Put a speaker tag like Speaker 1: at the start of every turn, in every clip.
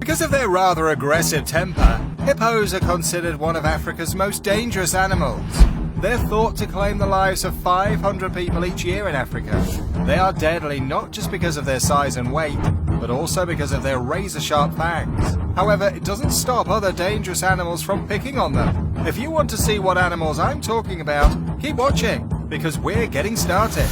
Speaker 1: Because of their rather aggressive temper, hippos are considered one of Africa's most dangerous animals. They're thought to claim the lives of 500 people each year in Africa. They are deadly not just because of their size and weight, but also because of their razor-sharp fangs. However, it doesn't stop other dangerous animals from picking on them. If you want to see what animals I'm talking about, keep watching, because we're getting started.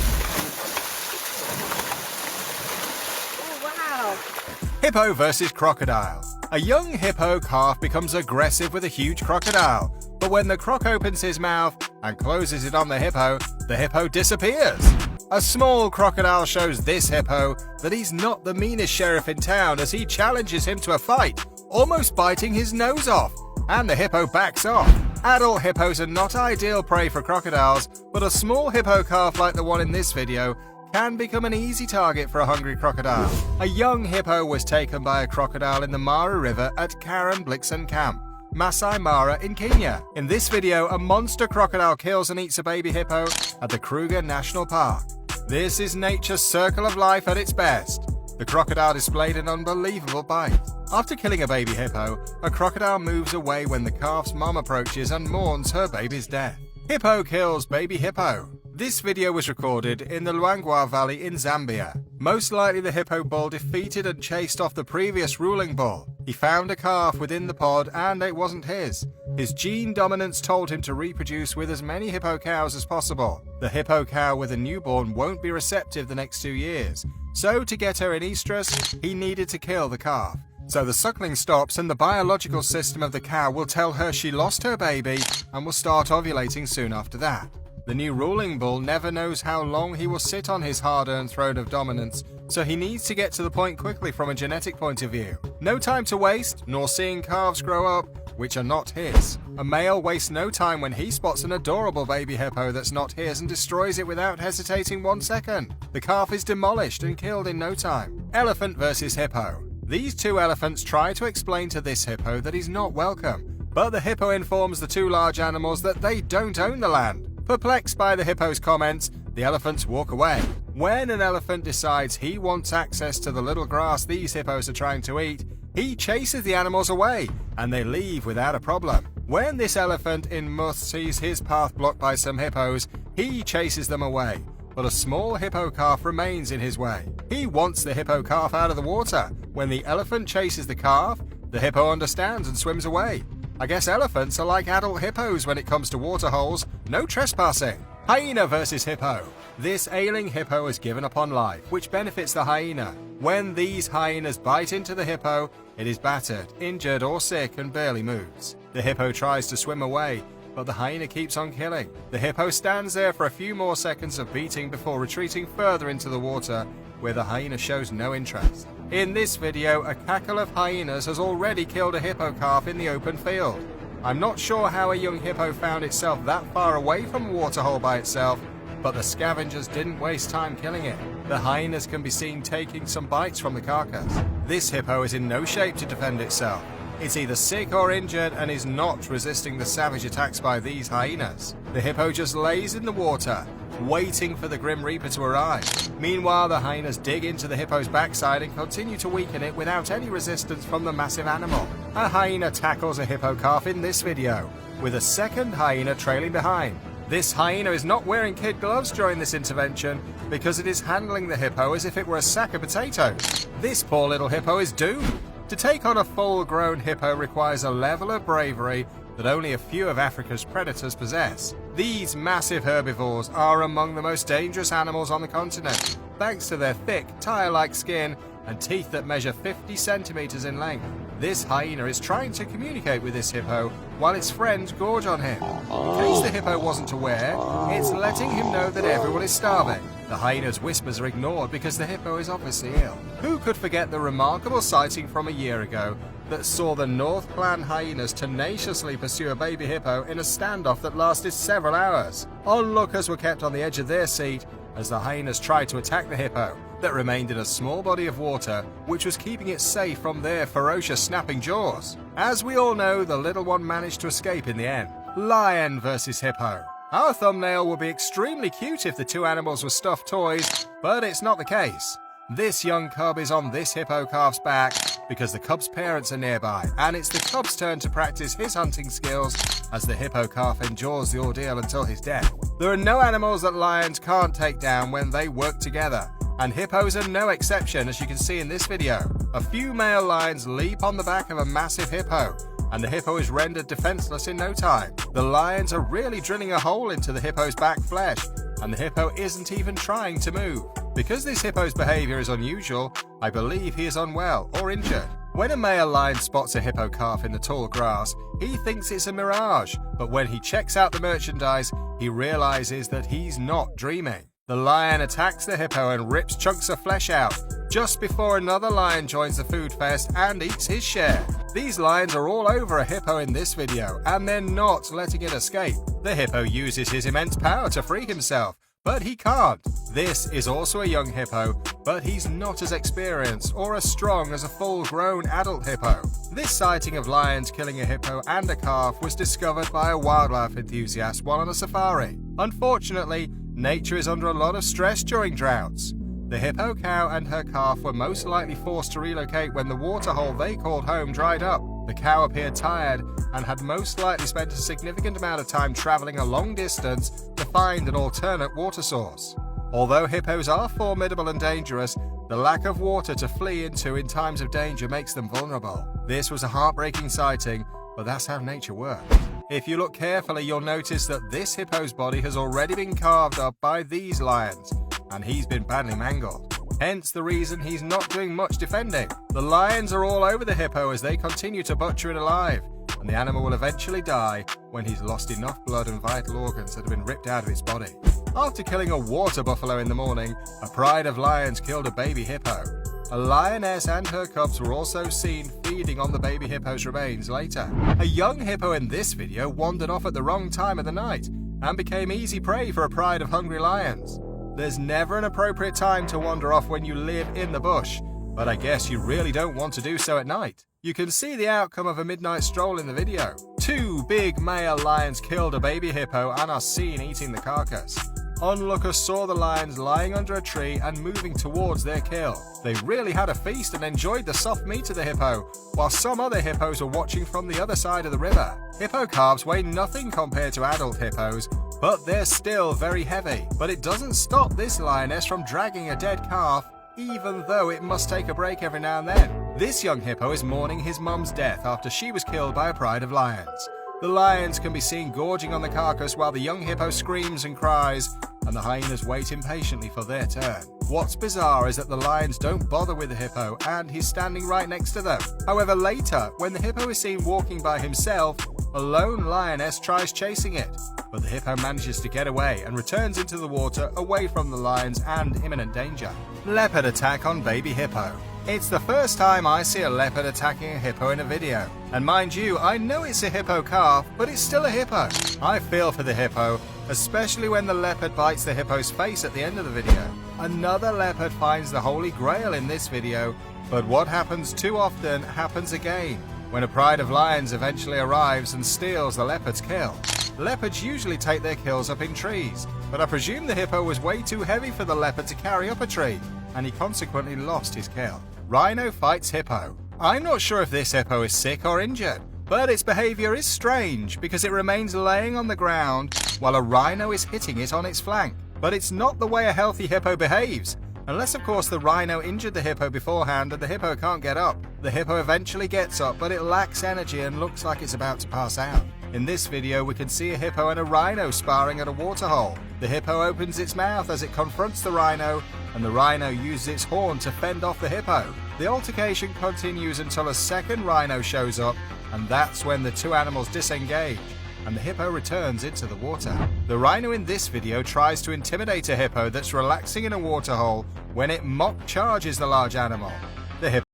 Speaker 1: Hippo versus crocodile. A young hippo calf becomes aggressive with a huge crocodile, but when the croc opens his mouth and closes it on the hippo disappears. A small crocodile shows this hippo that he's not the meanest sheriff in town as he challenges him to a fight, almost biting his nose off, and the hippo backs off. Adult hippos are not ideal prey for crocodiles, but a small hippo calf like the one in this video can become an easy target for a hungry crocodile. A young hippo was taken by a crocodile in the Mara River at Karamblixen Camp, Masai Mara in Kenya. In this video, a monster crocodile kills and eats a baby hippo at the Kruger National Park. This is nature's circle of life at its best. The crocodile displayed an unbelievable bite. After killing a baby hippo, a crocodile moves away when the calf's mom approaches and mourns her baby's death. Hippo kills baby hippo. This video was recorded in the Luangwa Valley in Zambia. Most likely the hippo bull defeated and chased off the previous ruling bull. He found a calf within the pod and it wasn't his. His gene dominance told him to reproduce with as many hippo cows as possible. The hippo cow with a newborn won't be receptive the next 2 years, so to get her in estrus, he needed to kill the calf. So the suckling stops and the biological system of the cow will tell her she lost her baby and will start ovulating soon after that. The new ruling bull never knows how long he will sit on his hard-earned throne of dominance, so he needs to get to the point quickly from a genetic point of view. No time to waste, nor seeing calves grow up, which are not his. A male wastes no time when he spots an adorable baby hippo that's not his and destroys it without hesitating 1 second. The calf is demolished and killed in no time. Elephant versus hippo. These two elephants try to explain to this hippo that he's not welcome, but the hippo informs the two large animals that they don't own the land. Perplexed by the hippo's comments, the elephants walk away. When an elephant decides he wants access to the little grass these hippos are trying to eat, he chases the animals away, and they leave without a problem. When this elephant in Muth sees his path blocked by some hippos, he chases them away, but a small hippo calf remains in his way. He wants the hippo calf out of the water. When the elephant chases the calf, the hippo understands and swims away. I guess elephants are like adult hippos when it comes to water holes, no trespassing. Hyena versus hippo. This ailing hippo has given up on life, which benefits the hyena. When these hyenas bite into the hippo, it is battered, injured or sick and barely moves. The hippo tries to swim away, but the hyena keeps on killing. The hippo stands there for a few more seconds of beating before retreating further into the water, where the hyena shows no interest. In this video, a cackle of hyenas has already killed a hippo calf in the open field. I'm not sure how a young hippo found itself that far away from a waterhole by itself, but the scavengers didn't waste time killing it. The hyenas can be seen taking some bites from the carcass. This hippo is in no shape to defend itself. It's either sick or injured and is not resisting the savage attacks by these hyenas. The hippo just lays in the water, waiting for the Grim Reaper to arrive. Meanwhile, the hyenas dig into the hippo's backside and continue to weaken it without any resistance from the massive animal. A hyena tackles a hippo calf in this video, with a second hyena trailing behind. This hyena is not wearing kid gloves during this intervention because it is handling the hippo as if it were a sack of potatoes. This poor little hippo is doomed. To take on a full-grown hippo requires a level of bravery that only a few of Africa's predators possess. These massive herbivores are among the most dangerous animals on the continent, thanks to their thick, tire-like skin and teeth that measure 50 centimeters in length. This hyena is trying to communicate with this hippo while its friends gorge on him. In case the hippo wasn't aware, it's letting him know that everyone is starving. The hyena's whispers are ignored because the hippo is obviously ill. Who could forget the remarkable sighting from a year ago that saw the North Plan hyenas tenaciously pursue a baby hippo in a standoff that lasted several hours? Onlookers were kept on the edge of their seat as the hyenas tried to attack the hippo that remained in a small body of water, which was keeping it safe from their ferocious snapping jaws. As we all know, the little one managed to escape in the end. Lion versus hippo. Our thumbnail would be extremely cute if the two animals were stuffed toys, but it's not the case. This young cub is on this hippo calf's back, because the cub's parents are nearby, and it's the cub's turn to practice his hunting skills as the hippo calf endures the ordeal until his death. There are no animals that lions can't take down when they work together, and hippos are no exception, as you can see in this video. A few male lions leap on the back of a massive hippo, and the hippo is rendered defenseless in no time. The lions are really drilling a hole into the hippo's back flesh, and the hippo isn't even trying to move. Because this hippo's behavior is unusual, I believe he is unwell or injured. When a male lion spots a hippo calf in the tall grass, he thinks it's a mirage, but when he checks out the merchandise, he realizes that he's not dreaming. The lion attacks the hippo and rips chunks of flesh out, just before another lion joins the food fest and eats his share. These lions are all over a hippo in this video, and they're not letting it escape. The hippo uses his immense power to free himself, but he can't. This is also a young hippo, but he's not as experienced or as strong as a full-grown adult hippo. This sighting of lions killing a hippo and a calf was discovered by a wildlife enthusiast while on a safari. Unfortunately, nature is under a lot of stress during droughts. The hippo cow and her calf were most likely forced to relocate when the waterhole they called home dried up. The cow appeared tired and had most likely spent a significant amount of time traveling a long distance to find an alternate water source. Although hippos are formidable and dangerous, the lack of water to flee into in times of danger makes them vulnerable. This was a heartbreaking sighting, but that's how nature works. If you look carefully, you'll notice that this hippo's body has already been carved up by these lions, and he's been badly mangled. Hence the reason he's not doing much defending. The lions are all over the hippo as they continue to butcher it alive, and the animal will eventually die when he's lost enough blood and vital organs that have been ripped out of its body. After killing a water buffalo in the morning, a pride of lions killed a baby hippo. A lioness and her cubs were also seen feeding on the baby hippo's remains later. A young hippo in this video wandered off at the wrong time of the night and became easy prey for a pride of hungry lions. There's never an appropriate time to wander off when you live in the bush, but I guess you really don't want to do so at night. You can see the outcome of a midnight stroll in the video. Two big male lions killed a baby hippo and are seen eating the carcass. Onlookers saw the lions lying under a tree and moving towards their kill. They really had a feast and enjoyed the soft meat of the hippo, while some other hippos were watching from the other side of the river. Hippo calves weigh nothing compared to adult hippos, but they're still very heavy. But it doesn't stop this lioness from dragging a dead calf, even though it must take a break every now and then. This young hippo is mourning his mum's death after she was killed by a pride of lions. The lions can be seen gorging on the carcass while the young hippo screams and cries, and the hyenas wait impatiently for their turn. What's bizarre is that the lions don't bother with the hippo, and he's standing right next to them. However, later, when the hippo is seen walking by himself, a lone lioness tries chasing it, but the hippo manages to get away and returns into the water away from the lions and imminent danger. Leopard attack on baby hippo. It's the first time I see a leopard attacking a hippo in a video. And mind you, I know it's a hippo calf, but it's still a hippo. I feel for the hippo, especially when the leopard bites the hippo's face at the end of the video. Another leopard finds the Holy Grail in this video, but what happens too often happens again, when a pride of lions eventually arrives and steals the leopard's kill. Leopards usually take their kills up in trees, but I presume the hippo was way too heavy for the leopard to carry up a tree, and he consequently lost his kill. Rhino fights hippo. I'm not sure if this hippo is sick or injured, but its behavior is strange because it remains laying on the ground while a rhino is hitting it on its flank. But it's not the way a healthy hippo behaves, unless of course the rhino injured the hippo beforehand and the hippo can't get up. The hippo eventually gets up, but it lacks energy and looks like it's about to pass out. In this video we can see a hippo and a rhino sparring at a waterhole. The hippo opens its mouth as it confronts the rhino, and the rhino uses its horn to fend off the hippo. The altercation continues until a second rhino shows up, and that's when the two animals disengage, and the hippo returns into the water. The rhino in this video tries to intimidate a hippo that's relaxing in a waterhole when it mock charges the large animal. The hippo